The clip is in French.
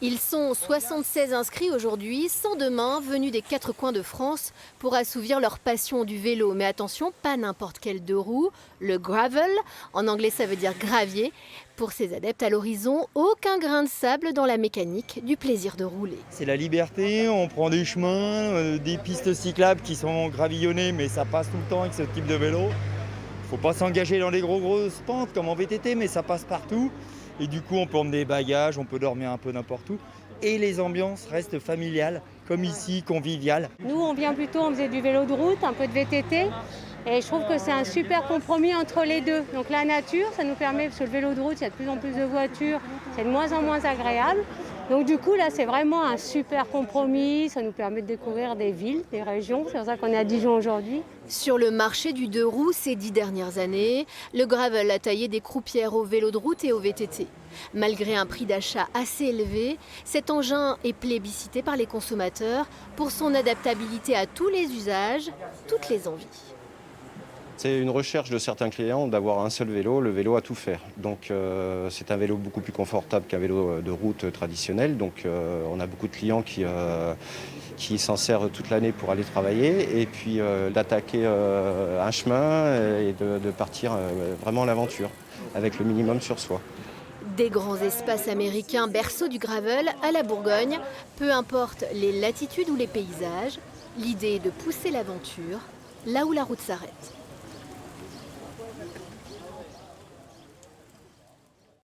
Ils sont 76 inscrits aujourd'hui, sans demain, venus des quatre coins de France pour assouvir leur passion du vélo. Mais attention, pas n'importe quel deux roues, le gravel, en anglais ça veut dire gravier. Pour ces adeptes à l'horizon, aucun grain de sable dans la mécanique du plaisir de rouler. C'est la liberté, on prend des chemins, des pistes cyclables qui sont gravillonnées, mais ça passe tout le temps avec ce type de vélo. Faut pas s'engager dans les grosses pentes comme en VTT, mais ça passe partout. Et du coup, on peut emmener des bagages, on peut dormir un peu n'importe où. Et les ambiances restent familiales, comme ici, conviviales. Nous, on vient plutôt, on faisait du vélo de route, un peu de VTT. Et je trouve que c'est un super compromis entre les deux. Donc la nature, ça nous permet, parce que le vélo de route, il y a de plus en plus de voitures, c'est de moins en moins agréable. Donc du coup, là, c'est vraiment un super compromis. Ça nous permet de découvrir des villes, des régions. C'est pour ça qu'on est à Dijon aujourd'hui. Sur le marché du deux roues ces 10 dernières années, le gravel a taillé des croupières au vélo de route et au VTT. Malgré un prix d'achat assez élevé, cet engin est plébiscité par les consommateurs pour son adaptabilité à tous les usages, toutes les envies. C'est une recherche de certains clients d'avoir un seul vélo, le vélo à tout faire. Donc c'est un vélo beaucoup plus confortable qu'un vélo de route traditionnel. Donc on a beaucoup de clients qui s'en servent toute l'année pour aller travailler et puis d'attaquer un chemin et de partir vraiment à l'aventure avec le minimum sur soi. Des grands espaces américains, berceau du gravel à la Bourgogne, peu importe les latitudes ou les paysages, l'idée est de pousser l'aventure là où la route s'arrête.